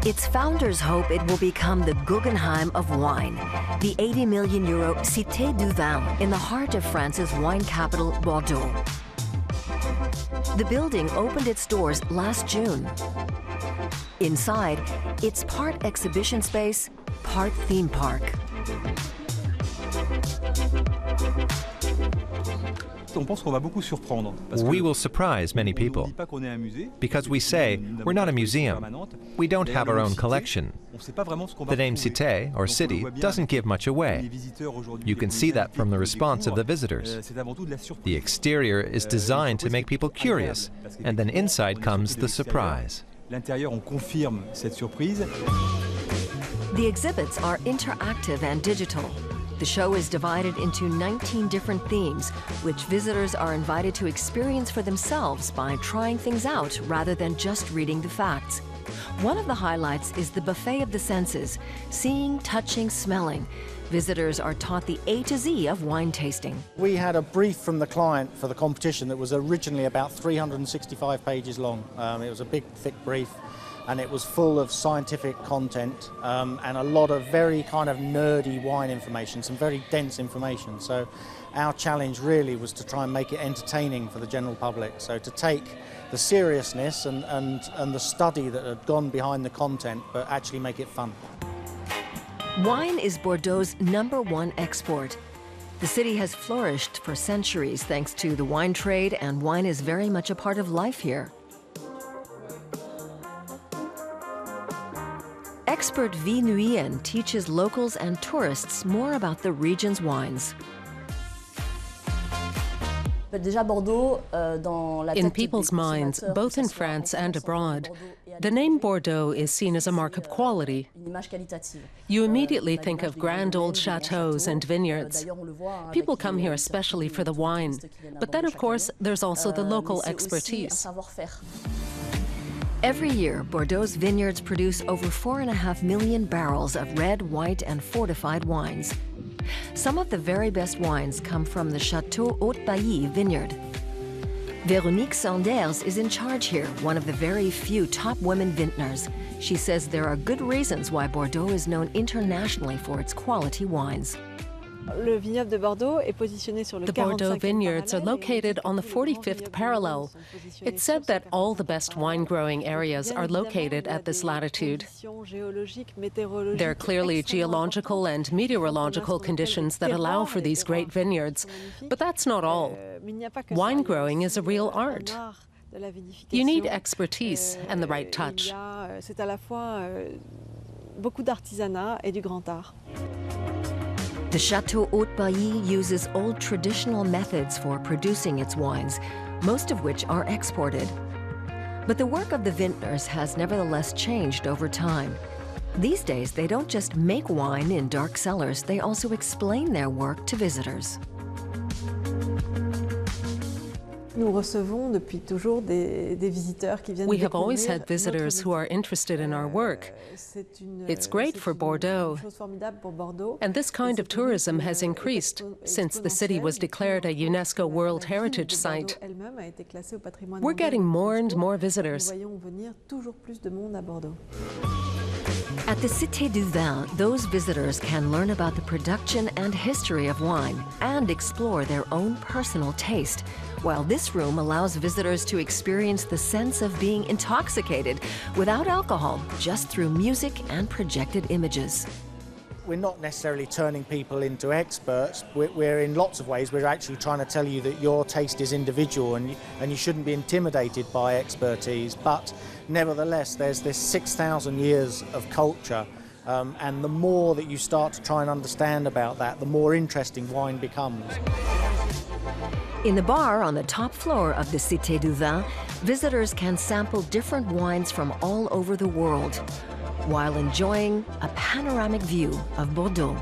Its founders hope it will become the Guggenheim of wine, the 80 million euro Cité du Vin in the heart of France's wine capital, Bordeaux. The building opened its doors last June. Inside, it's part exhibition space, part theme park. We will surprise many people because we say we're not a museum. We don't have our own collection. The name Cité, or city, doesn't give much away. You can see that from the response of the visitors. The exterior is designed to make people curious, and then inside comes the surprise. The exhibits are interactive and digital. The show is divided into 19 different themes, which visitors are invited to experience for themselves by trying things out rather than just reading the facts. One of the highlights is the buffet of the senses, seeing, touching, smelling. Visitors are taught the A to Z of wine tasting. We had a brief from the client for the competition that was originally about 365 pages long. It was a big, thick brief, and it was full of scientific content and a lot of very kind of nerdy wine information, some very dense information. So our challenge really was to try and make it entertaining for the general public. So to take the seriousness and the study that had gone behind the content, but actually make it fun. Wine is Bordeaux's #1 export. The city has flourished for centuries thanks to the wine trade, and wine is very much a part of life here. Expert Nguyen teaches locals and tourists more about the region's wines. In people's minds, both in France and abroad, the name Bordeaux is seen as a mark of quality. You immediately think of grand old chateaux and vineyards. People come here especially for the wine, but then of course there's also the local expertise. Every year, Bordeaux's vineyards produce over 4.5 million barrels of red, white, and fortified wines. Some of the very best wines come from the Chateau Haut-Bally vineyard. Véronique is in charge here, one of the very few top women vintners. She says there are good reasons why Bordeaux is known internationally for its quality wines. The Bordeaux vineyards are located on the 45th parallel. It's said that all the best wine-growing areas are located at this latitude. There are clearly geological and meteorological conditions that allow for these great vineyards, but that's not all. Wine growing is a real art. You need expertise and the right touch. The Chateau Haut-Bally uses old traditional methods for producing its wines, most of which are exported. But the work of the vintners has nevertheless changed over time. These days, they don't just make wine in dark cellars, they also explain their work to visitors. We have always had visitors who are interested in our work. It's great for Bordeaux. And this kind of tourism has increased since the city was declared a UNESCO World Heritage Site. We're getting more and more visitors. At the Cité du Vin, those visitors can learn about the production and history of wine and explore their own personal taste, while this room allows visitors to experience the sense of being intoxicated without alcohol, just through music and projected images. We're not necessarily turning people into experts. We're in lots of ways, we're actually trying to tell you that your taste is individual and you shouldn't be intimidated by expertise. But nevertheless, there's this 6,000 years of culture, and the more that you start to try and understand about that, the more interesting wine becomes. In the bar on the top floor of the Cité du Vin, visitors can sample different wines from all over the world, while enjoying a panoramic view of Bordeaux.